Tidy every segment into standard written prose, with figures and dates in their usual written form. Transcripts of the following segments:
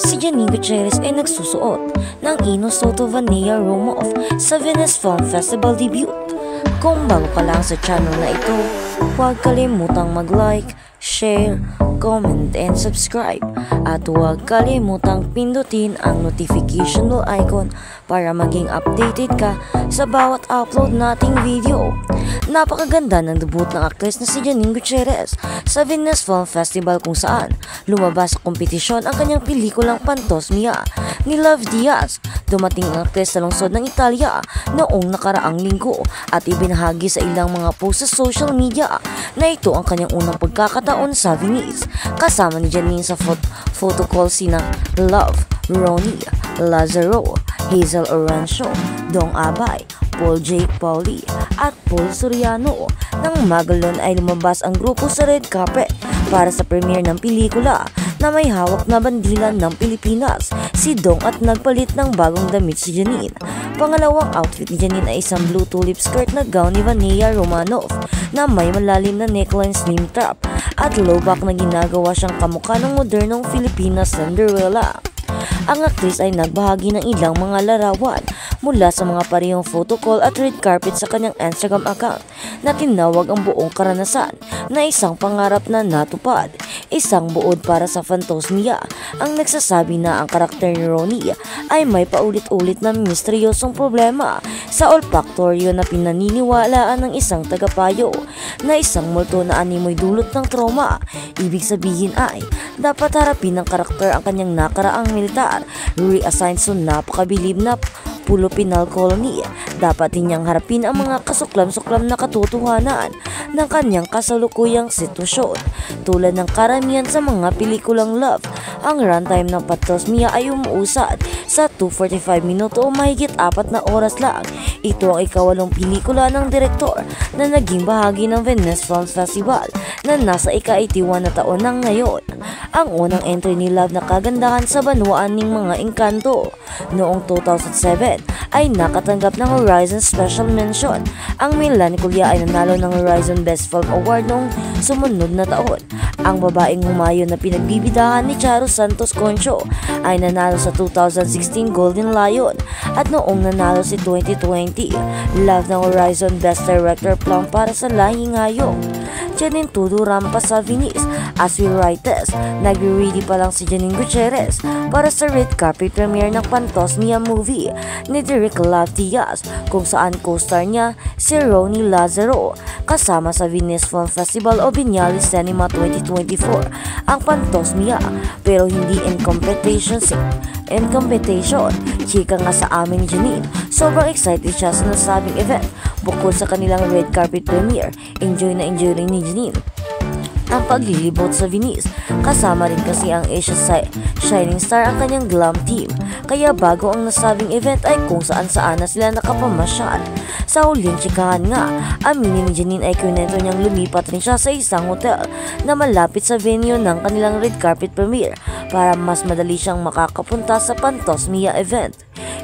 Si Janine Gutierrez ay nagsusuot ng Ino Soto Vanilla Room-Off sa Venice Film Festival debut. Kung bago ka lang sa channel na ito, huwag kalimutang mag-like, share, comment, and subscribe. At huwag kalimutang pindutin ang notification bell icon para maging updated ka sa bawat upload nating video. Napakaganda ng debut ng actress na si Janine Gutierrez sa Venice Film Festival kung saan lumabas sa kompetisyon ang kanyang pelikulang Pantos Mia ni Love Diaz. Dumating ang actress sa lungsod ng Italia noong nakaraang linggo at ibinahagi sa ilang mga post sa social media na ito ang kanyang unang pagkakataon sa Venice. Kasama ni Janine sa photo call sina Love, Ronnie, Lazaro, Hazel Orancio, Dong Abay, Paul J. Pauli at Paul Soriano. Nang magalon ay lumabas ang grupo sa red carpet para sa premiere ng pelikula na may hawak na bandila ng Pilipinas si Dong at nagpalit ng bagong damit si Janine. Pangalawang outfit ni Janine ay isang blue tulip skirt na gown ni Vanilla Romanoff na may malalim na neckline slim top at low back na ginagawa siyang kamukha ng modernong Filipina Cinderella. Ang aktris ay nagbahagi ng ilang mga larawan mula sa mga parehong photo call at red carpet sa kanyang Instagram account na tinawag ang buong karanasan na isang pangarap na natupad. Isang buod para sa Pantos Mia ang nagsasabi na ang karakter ni Ronnie ay may paulit-ulit na misteryosong problema sa olfaktoryo na pinaniniwalaan ng isang tagapayo na isang multo na animoy dulot ng trauma. Ibig sabihin ay dapat harapin ng karakter ang kanyang nakaraang militar reassigned sa napakabilib na Pulo Penal Colony. Dapat din niyang harapin ang mga kasuklam-suklam na katotohanan ng kanyang kasalukuyang sitwasyon. Tulad ng karamihan sa mga pelikulang love, ang runtime ng Pantos Mia ay umuusad sa 245 minuto o mahigit 4 na oras lang. Ito ang ikawalong pelikula ng direktor na naging bahagi ng Venice Film Festival na nasa ika-81 na taon ng ngayon. Ang unang entry ni Love na kagandahan sa banwaan ng mga engkanto noong 2007 ay nakatanggap ng Horizon Special Mention. Ang Melancholia ay nanalo ng Horizon Best Film Award noong sumunod na taon. Ang babaeng humayon na pinagbibidahan ni Charo Santos Concho ay nanalo sa 2016 Golden Lion at noong nanalo si 2020 Love ng Horizon Best Director Plum para sa Lahing Hayop. Janine Tudo rampa sa Venice. As we write this, nagre-ready pa lang si Janine Gutierrez para sa red carpet premiere ng Pantos Mia movie ni Direk Love Diaz kung saan co-star niya si Ronnie Lazaro kasama sa Venice Film Festival o Viñales Cinema 2024 ang Pantos Mia pero hindi in competition. Chika nga sa amin ni Janine, sobrang excited siya sa nasabing event. Bukod sa kanilang red carpet premiere, enjoy na enjoy rin ni Janine ang paglilibot sa Venice. Kasama rin kasi ang Asia Shining Star ang kanyang glam team. Kaya bago ang nasabing event ay kung saan-saan na sila nakapamasyal. Sa huling tsikahan nga, aminin ni Janine ay kunento niyang lumipat rin siya sa isang hotel na malapit sa venue ng kanilang red carpet premiere para mas madali siyang makakapunta sa Pantos Mia event.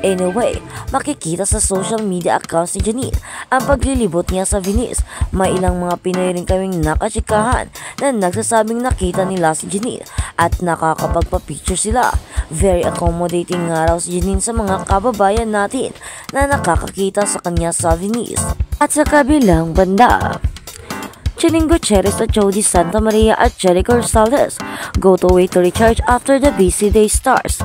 Anyway, makikita sa social media accounts ni Janine ang paglilibot niya sa Venice. May ilang mga Pinoy rin kaming nakatsikahan na nagsasabing nakita nila si Janine at nakakapagpa-picture sila. Very accommodating nga raw si Janine sa mga kababayan natin na nakakakita sa kanya sa Venice. At sa kabilang banda, Janine Gutierrez at Jody Santa Maria at Jericho Rosales go to way to recharge after the busy day starts.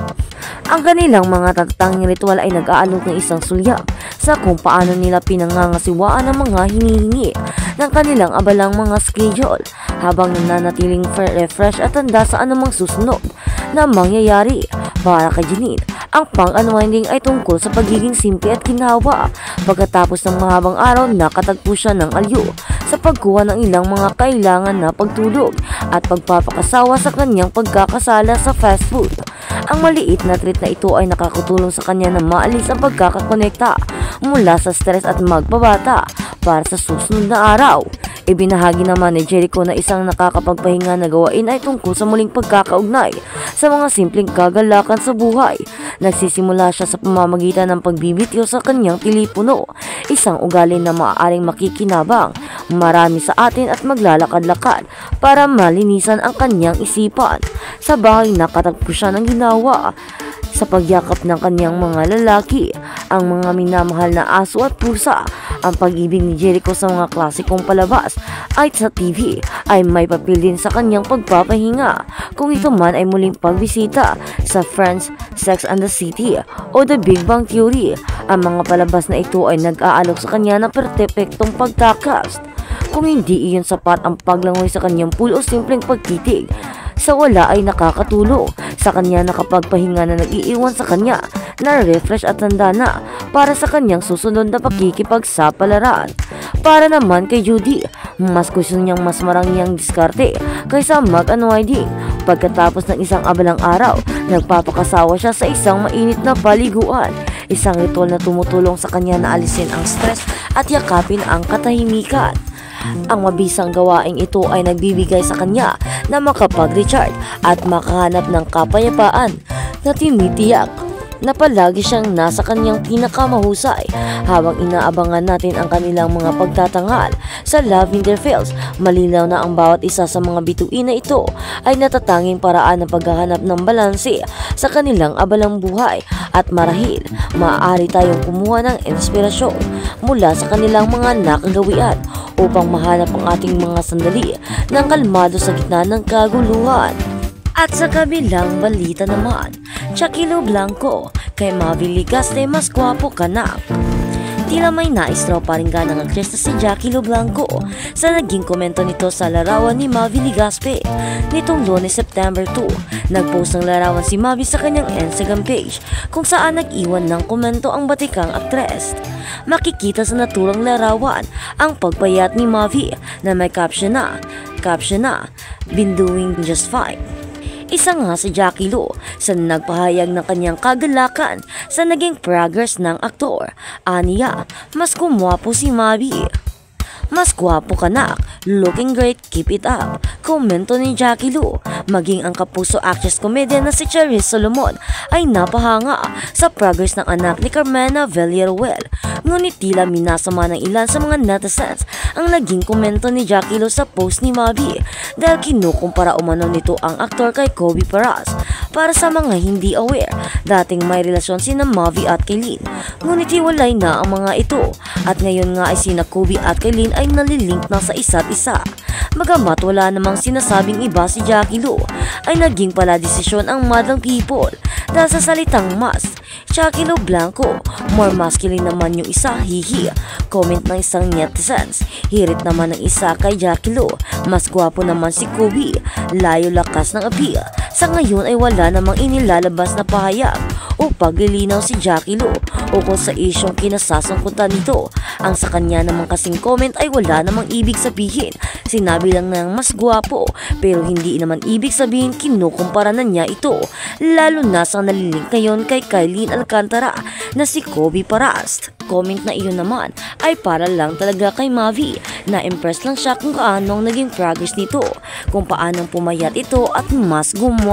Ang kanilang mga tagtanging ritual ay nag-aalok ng isang sulyap sa kung paano nila pinangangasiwaan ang mga hinihingi ng kanilang abalang mga schedule habang nananatiling refresh at handa sa anumang susunod na mangyayari. Para kay Janine, ang pang-unwinding ay tungkol sa pagiging simple at ginhawa. Pagkatapos ng mahabang araw, nakatagpo siya ng alyo sa pagkuha ng ilang mga kailangan na pagtulog at pagpapakasawa sa kanyang pagkakasala sa fast food. Ang maliit na treat na ito ay nakakatulong sa kanya na maalis ang pagkakakonekta mula sa stress at magpabata para sa susunod na araw. Ibinahagi naman ni Jericho na isang nakakapagpahinga na gawain ay tungkol sa muling pagkakaugnay sa mga simpleng kagalakan sa buhay. Nagsisimula siya sa pamamagitan ng pagbibityo sa kanyang telepono, isang ugali na maaaring makikinabang marami sa atin at maglalakad-lakad para malinisan ang kanyang isipan. Sa bahay nakatagpo siya ng unawa sa pagyakap ng kanyang mga lalaki, ang mga minamahal na aso at pusa. Ang pag-ibig ni Jericho sa mga klasikong palabas ay sa TV ay may papel din sa kanyang pagpapahinga, kung ito man ay muling pagbisita sa Friends, Sex and the City o The Big Bang Theory. Ang mga palabas na ito ay nag-aalok sa kanya ng perpektong pagkakast. Kung hindi iyon sapat ang paglangoy sa kanyang pool o simpleng pagtitig sa wala ay nakakatulong sa kanya na kapag pahinga na nag-iiwan sa kanya na refresh at tanda na para sa kanyang susunod na pakikipagsapalaran. Para naman kay Judy, mas gusto niyang mas marangyang diskarte kaysa mag-unwinding. Pagkatapos ng isang abalang araw, nagpapakasawa siya sa isang mainit na paliguan, isang ritual na tumutulong sa kanya na alisin ang stress at yakapin ang katahimikan. Ang mabisang gawaing ito ay nagbibigay sa kanya na makapag-recharge at makahanap ng kapayapaan na tinitiyak na palagi siyang nasa kanyang pinakamahusay. Habang inaabangan natin ang kanilang mga pagtatanghal sa Lavender Fields, malinaw na ang bawat isa sa mga bituin na ito ay natatanging paraan ng paghahanap ng balanse sa kanilang abalang buhay, at marahil maaari tayong kumuha ng inspirasyon mula sa kanilang mga nakagawian upang mahanap ang ating mga sandali ng kalmado sa gitna ng kaguluhan. At sa kabilang balita naman, Jackie Lou Blanco, kay Mavi Ligaste mas gwapo ka na. Tila may nais raw paringgan ng aktres na si Jackie Lou Blanco sa naging komento nito sa larawan ni Mavi Ligaspe nitong Lunes, September 2. Nagpost ng larawan si Mavi sa kanyang Instagram page kung saan nag-iwan ng komento ang batikang aktres. Makikita sa naturang larawan ang pagpayat ni Mavi na may caption na, "Been doing just fine." Isa nga si Jackie Lou sa nagpahayag ng kanyang kagalakan sa naging progress ng aktor. Aniya, mas gumwapo si Mavi. "Mas gwapo ka nak, looking great, keep it up." Komento ni Jackie Lou. Maging ang kapuso actress comedian na si Charis Solomon ay napahanga sa progress ng anak ni Carmena Villarreal. Ngunit tila minasama ng ilan sa mga netizens ang naging komento ni Jackie Lou sa post ni Mavi dahil kinukumpara umano nito ang aktor kay Kobe Paras. Para sa mga hindi aware, dating may relasyon sina Mavi at Kaylin, ngunit hiwalay na ang mga ito at ngayon nga ay sina Kobe at Kaylin ay nalilink na sa isa't isa. Bagamat wala namang sinasabing iba, si Jackie Lou ay naging pala desisyon ang madlang people dahil sa salitang mas. Jackie Lou Blanco, more masculine naman yung isa, hihi. Comment ng isang netizens. Hirit naman ng isa kay Jackie Lou, mas gwapo naman si Kobe, layo lakas ng appeal. Sa ngayon ay wala namang inilalabas na pahayag o paglilinaw si Jackie Lou ukol sa isyong kinasasangkutan nito. Ang sa kanya namang kasing comment ay wala namang ibig sabihin. Sinabi lang ng mas gwapo, pero hindi naman ibig sabihin kinukumpara na niya ito, lalo na sa nalilink ngayon kay Kailin Alcantara na si Kobe Paras. Comment na iyon naman ay para lang talaga kay Mavi, na impress lang siya kung kaanong naging progress nito, kung paanong pumayat ito at mas gumawa.